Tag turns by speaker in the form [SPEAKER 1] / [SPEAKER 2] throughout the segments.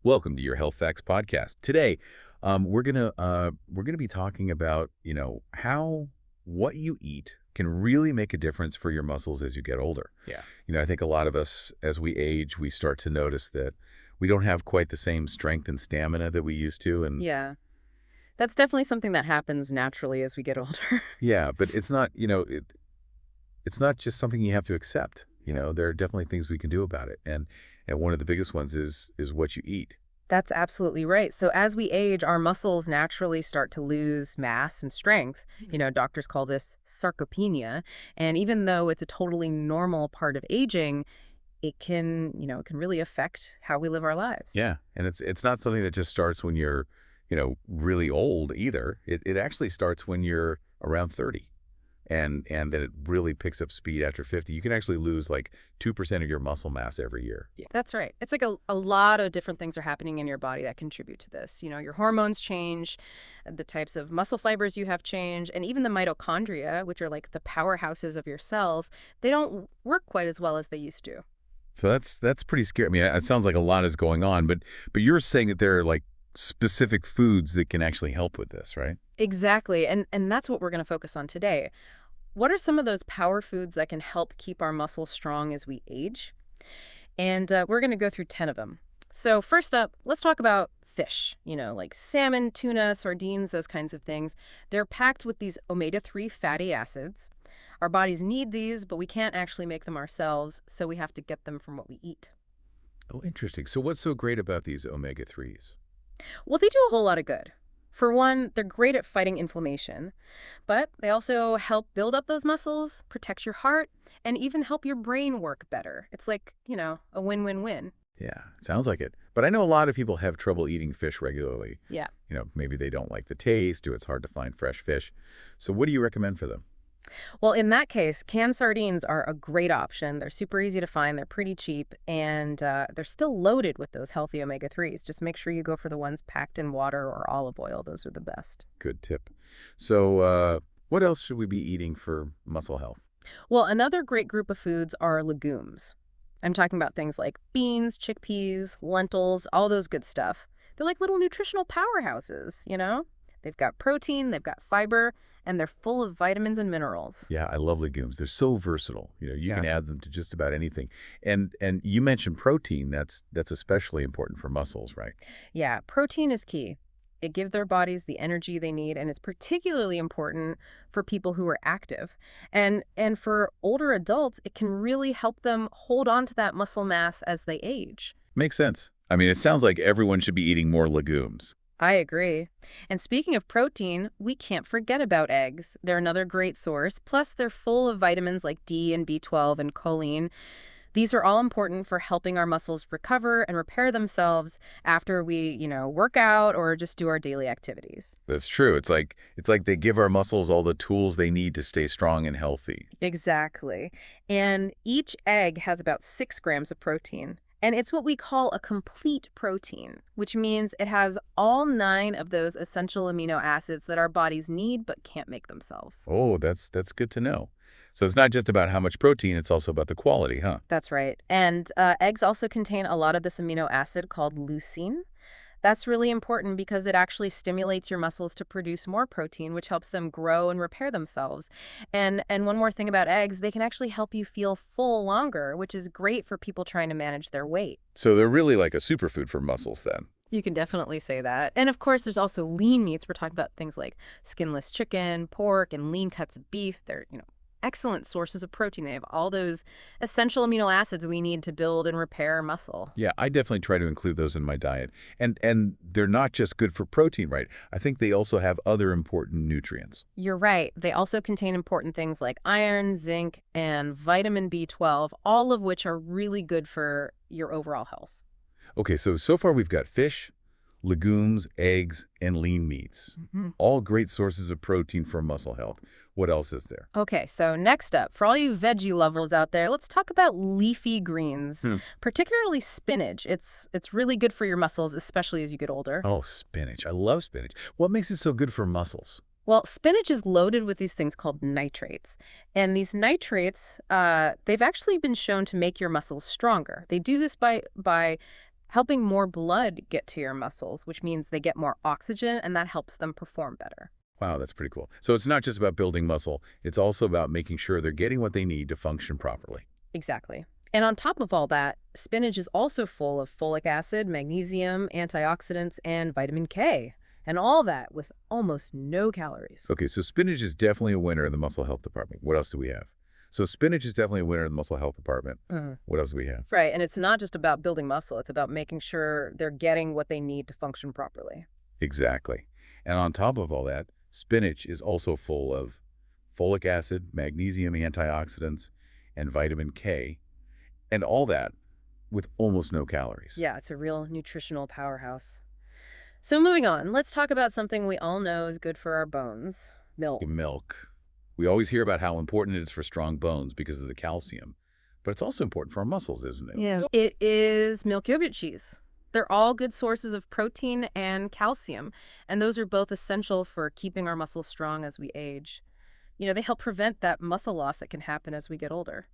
[SPEAKER 1] Welcome to your Health Facts podcast. Today, we're gonna be talking about how what you eat can really make a difference for your muscles as you get older.
[SPEAKER 2] Yeah.
[SPEAKER 1] I think a lot of us, as we age, we start to notice that we don't have quite the same strength and stamina that we used to, and
[SPEAKER 2] Yeah. That's definitely something that happens naturally as we get older.
[SPEAKER 1] yeah, but it's not just something you have to accept. There are definitely things we can do about it, and one of the biggest ones is what you eat.
[SPEAKER 2] That's absolutely right. So as we age, our muscles naturally start to lose mass and strength. Doctors call this sarcopenia. And even though it's a totally normal part of aging, it can really affect how we live our lives.
[SPEAKER 1] Yeah, and it's not something that just starts when you're, really old either. It actually starts when you're around 30. And then it really picks up speed after 50. You can actually lose like 2% of your muscle mass every year.
[SPEAKER 2] Yeah, that's right. It's like a lot of different things are happening in your body that contribute to this. Your hormones change, the types of muscle fibers you have change, and even the mitochondria, which are like the powerhouses of your cells, they don't work quite as well as they used to.
[SPEAKER 1] So that's pretty scary. I mean, it sounds like a lot is going on, but you're saying that there are like specific foods that can actually help with this, right?
[SPEAKER 2] Exactly. And that's what we're going to focus on today. What are some of those power foods that can help keep our muscles strong as we age? And we're going to go through 10 of them. So first up, let's talk about fish, like salmon, tuna, sardines, those kinds of things. They're packed with these omega-3 fatty acids. Our bodies need these, but we can't actually make them ourselves, so we have to get them from what we eat.
[SPEAKER 1] Oh, interesting. So what's so great about these omega-3s?
[SPEAKER 2] Well, they do a whole lot of good. For one, they're great at fighting inflammation, but they also help build up those muscles, protect your heart, and even help your brain work better. It's like, a win-win-win.
[SPEAKER 1] Yeah, sounds like it. But I know a lot of people have trouble eating fish regularly.
[SPEAKER 2] Yeah.
[SPEAKER 1] Maybe they don't like the taste, or it's hard to find fresh fish. So what do you recommend for them?
[SPEAKER 2] Well, in that case, canned sardines are a great option. They're super easy to find, they're pretty cheap, and they're still loaded with those healthy omega-3s. Just make sure you go for the ones packed in water or olive oil. Those are the best.
[SPEAKER 1] Good tip. So what else should we be eating for muscle health?
[SPEAKER 2] Well, another great group of foods are legumes. I'm talking about things like beans, chickpeas, lentils, all those good stuff. They're like little nutritional powerhouses. They've got protein, they've got fiber, and they're full of vitamins and minerals.
[SPEAKER 1] Yeah, I love legumes. They're so versatile. You
[SPEAKER 2] Yeah.
[SPEAKER 1] can add them to just about anything. And you mentioned protein. That's especially important for muscles, right?
[SPEAKER 2] Yeah, protein is key. It gives their bodies the energy they need, and it's particularly important for people who are active. And for older adults, it can really help them hold on to that muscle mass as they age.
[SPEAKER 1] Makes sense. I mean, it sounds like everyone should be eating more legumes.
[SPEAKER 2] I agree. And speaking of protein, we can't forget about eggs. They're another great source. Plus, they're full of vitamins like D and B12 and choline. These are all important for helping our muscles recover and repair themselves after we work out or just do our daily activities.
[SPEAKER 1] That's true. It's like they give our muscles all the tools they need to stay strong and healthy.
[SPEAKER 2] Exactly. And each egg has about 6 grams of protein. And it's what we call a complete protein, which means it has all 9 of those essential amino acids that our bodies need but can't make themselves.
[SPEAKER 1] Oh, that's good to know. So it's not just about how much protein, it's also about the quality, huh?
[SPEAKER 2] That's right. And eggs also contain a lot of this amino acid called leucine. That's really important because it actually stimulates your muscles to produce more protein, which helps them grow and repair themselves. And one more thing about eggs, they can actually help you feel full longer, which is great for people trying to manage their weight.
[SPEAKER 1] So they're really like a superfood for muscles then.
[SPEAKER 2] You can definitely say that. And of course, there's also lean meats. We're talking about things like skinless chicken, pork, and lean cuts of beef. They're, excellent sources of protein. They have all those essential amino acids we need to build and repair muscle.
[SPEAKER 1] Yeah, I definitely try to include those in my diet. And they're not just good for protein, right? I think they also have other important nutrients.
[SPEAKER 2] You're right. They also contain important things like iron, zinc, and vitamin B12, all of which are really good for your overall health.
[SPEAKER 1] Okay, so far we've got fish, legumes, eggs, and lean meats. All great sources of protein for muscle health. What else is there?
[SPEAKER 2] Okay, so next up, for all you veggie lovers out there, let's talk about leafy greens, particularly spinach. It's really good for your muscles, especially as you get older.
[SPEAKER 1] Oh, spinach. I love spinach. What makes it so good for muscles?
[SPEAKER 2] Well, spinach is loaded with these things called nitrates. And these nitrates, they've actually been shown to make your muscles stronger. They do this by helping more blood get to your muscles, which means they get more oxygen and that helps them perform better.
[SPEAKER 1] Wow, that's pretty cool. So it's not just about building muscle, it's also about making sure they're getting what they need to function properly.
[SPEAKER 2] Exactly. And on top of all that, spinach is also full of folic acid, magnesium, antioxidants, and vitamin K. And all that with almost no calories.
[SPEAKER 1] Okay, so spinach is definitely a winner in the muscle health department. What else do we have? So spinach is definitely a winner in the muscle health department. What else do we have?
[SPEAKER 2] Right, and it's not just about building muscle, it's about making sure they're getting what they need to function properly.
[SPEAKER 1] Exactly. And on top of all that, spinach is also full of folic acid, magnesium, antioxidants, and vitamin K, and all that with almost no calories.
[SPEAKER 2] Yeah, it's a real nutritional powerhouse. So moving on, let's talk about something we all know is good for our bones, milk.
[SPEAKER 1] Milk. We always hear about how important it is for strong bones because of the calcium, but it's also important for our muscles, isn't it?
[SPEAKER 2] Yes. It is milk, yogurt, cheese. They're all good sources of protein and calcium, and those are both essential for keeping our muscles strong as we age. They help prevent that muscle loss that can happen as we get older.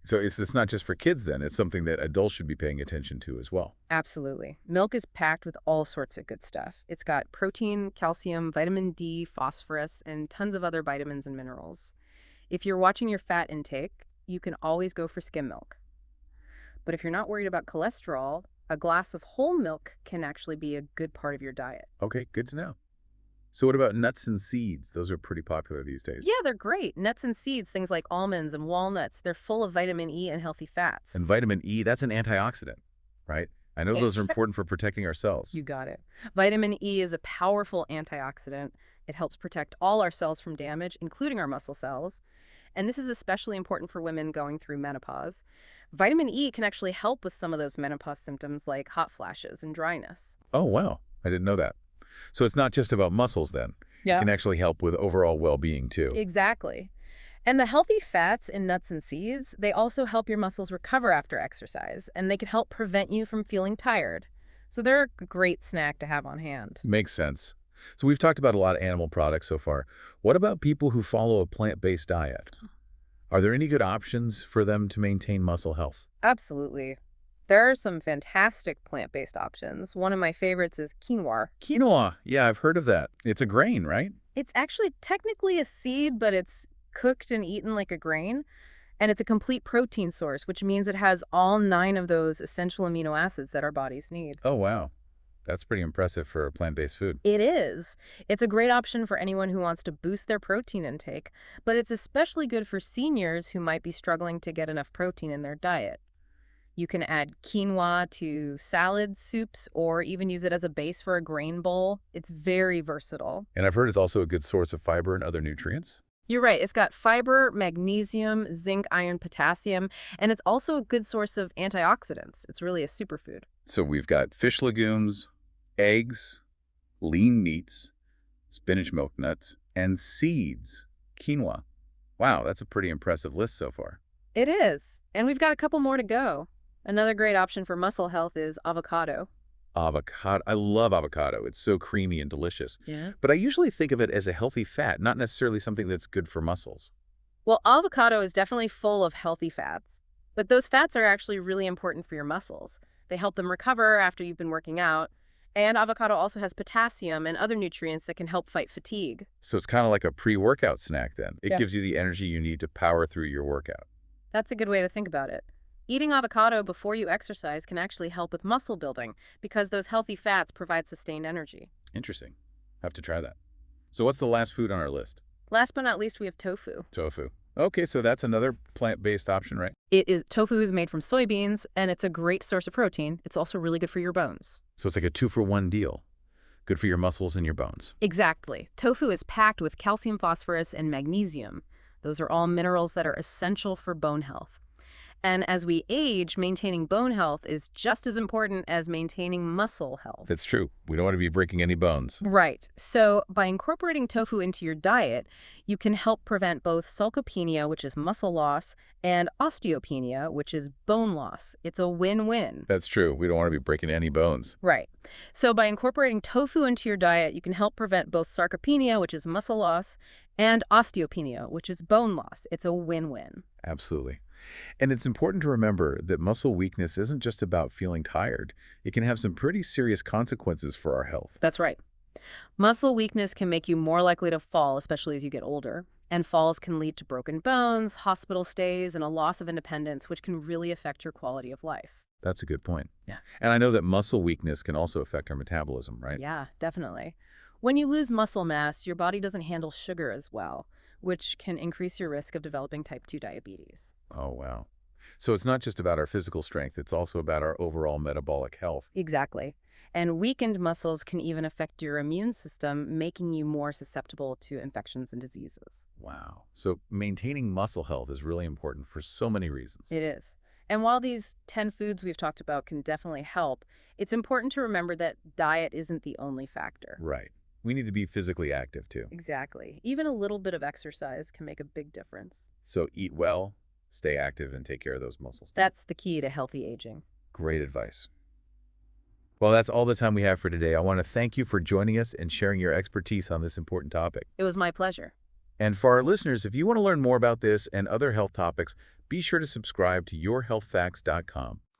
[SPEAKER 1] So it's not just for kids then, it's something that adults should be paying attention to as well.
[SPEAKER 2] Absolutely. Milk is packed with all sorts of good stuff. It's got protein, calcium, vitamin D, phosphorus, and tons of other vitamins and minerals. If you're watching your fat intake, you can always go for skim milk. But if you're not worried about cholesterol, a glass of whole milk can actually be a good part of your diet.
[SPEAKER 1] Okay, good to know. So what about nuts and seeds? Those are pretty popular these days.
[SPEAKER 2] Yeah, they're great. Nuts and seeds, things like almonds and walnuts, they're full of vitamin E and healthy fats.
[SPEAKER 1] And vitamin E, that's an antioxidant, right? I know those are important for protecting our cells.
[SPEAKER 2] You got it. Vitamin E is a powerful antioxidant. It helps protect all our cells from damage, including our muscle cells. And this is especially important for women going through menopause. Vitamin E can actually help with some of those menopause symptoms like hot flashes and dryness.
[SPEAKER 1] Oh, wow. I didn't know that. So it's not just about muscles then.
[SPEAKER 2] Yeah.
[SPEAKER 1] It can actually help with overall well-being too.
[SPEAKER 2] Exactly. And the healthy fats in nuts and seeds, they also help your muscles recover after exercise, and they can help prevent you from feeling tired. So they're a great snack to have on hand.
[SPEAKER 1] Makes sense. So we've talked about a lot of animal products so far. What about people who follow a plant-based diet? Are there any good options for them to maintain muscle health?
[SPEAKER 2] Absolutely. There are some fantastic plant-based options. One of my favorites is quinoa.
[SPEAKER 1] Quinoa. Yeah, I've heard of that. It's a grain, right?
[SPEAKER 2] It's actually technically a seed, but it's cooked and eaten like a grain. And it's a complete protein source, which means it has all 9 of those essential amino acids that our bodies need.
[SPEAKER 1] Oh, wow. That's pretty impressive for a plant-based food.
[SPEAKER 2] It is. It's a great option for anyone who wants to boost their protein intake, but it's especially good for seniors who might be struggling to get enough protein in their diet. You can add quinoa to salads, soups, or even use it as a base for a grain bowl. It's very versatile.
[SPEAKER 1] And I've heard it's also a good source of fiber and other nutrients.
[SPEAKER 2] You're right. It's got fiber, magnesium, zinc, iron, potassium, and it's also a good source of antioxidants. It's really a superfood.
[SPEAKER 1] So we've got fish legumes, eggs, lean meats, spinach milk nuts, and seeds, quinoa. Wow, that's a pretty impressive list so far.
[SPEAKER 2] It is. And we've got a couple more to go. Another great option for muscle health is avocado.
[SPEAKER 1] Avocado. I love avocado. It's so creamy and delicious.
[SPEAKER 2] Yeah.
[SPEAKER 1] But I usually think of it as a healthy fat, not necessarily something that's good for muscles.
[SPEAKER 2] Well, avocado is definitely full of healthy fats, but those fats are actually really important for your muscles. They help them recover after you've been working out, and avocado also has potassium and other nutrients that can help fight fatigue.
[SPEAKER 1] So it's kind of like a pre-workout snack then. It
[SPEAKER 2] Yeah.
[SPEAKER 1] gives you the energy you need to power through your workout.
[SPEAKER 2] That's a good way to think about it. Eating avocado before you exercise can actually help with muscle building because those healthy fats provide sustained energy.
[SPEAKER 1] Interesting. Have to try that. So what's the last food on our list?
[SPEAKER 2] Last but not least, we have tofu.
[SPEAKER 1] Tofu. Okay, so that's another plant-based option, right?
[SPEAKER 2] Tofu is made from soybeans, and it's a great source of protein. It's also really good for your bones.
[SPEAKER 1] So it's like a 2-for-1 deal. Good for your muscles and your bones.
[SPEAKER 2] Exactly. Tofu is packed with calcium, phosphorus, and magnesium. Those are all minerals that are essential for bone health. And as we age, maintaining bone health is just as important as maintaining muscle health.
[SPEAKER 1] That's true. We don't want to be breaking any bones.
[SPEAKER 2] Right. So by incorporating tofu into your diet, you can help prevent both sarcopenia, which is muscle loss, and osteopenia, which is bone loss. It's a win-win.
[SPEAKER 1] That's true. We don't want to be breaking any bones.
[SPEAKER 2] Right. So by incorporating tofu into your diet, you can help prevent both sarcopenia, which is muscle loss, and osteopenia, which is bone loss. It's a win-win.
[SPEAKER 1] Absolutely. And it's important to remember that muscle weakness isn't just about feeling tired. It can have some pretty serious consequences for our health.
[SPEAKER 2] That's right. Muscle weakness can make you more likely to fall, especially as you get older. And falls can lead to broken bones, hospital stays, and a loss of independence, which can really affect your quality of life.
[SPEAKER 1] That's a good point.
[SPEAKER 2] Yeah.
[SPEAKER 1] And I know that muscle weakness can also affect our metabolism, right?
[SPEAKER 2] Yeah, definitely. When you lose muscle mass, your body doesn't handle sugar as well, which can increase your risk of developing type 2 diabetes.
[SPEAKER 1] Oh, wow. So it's not just about our physical strength, it's also about our overall metabolic health.
[SPEAKER 2] Exactly. And weakened muscles can even affect your immune system, making you more susceptible to infections and diseases.
[SPEAKER 1] Wow. So maintaining muscle health is really important for so many reasons.
[SPEAKER 2] It is. And while these 10 foods we've talked about can definitely help, it's important to remember that diet isn't the only factor.
[SPEAKER 1] Right. We need to be physically active too.
[SPEAKER 2] Exactly. Even a little bit of exercise can make a big difference.
[SPEAKER 1] So eat well, stay active, and take care of those muscles.
[SPEAKER 2] That's the key to healthy aging.
[SPEAKER 1] Great advice. Well, that's all the time we have for today. I want to thank you for joining us and sharing your expertise on this important topic.
[SPEAKER 2] It was my pleasure.
[SPEAKER 1] And for our listeners, if you want to learn more about this and other health topics, be sure to subscribe to yourhealthfacts.com.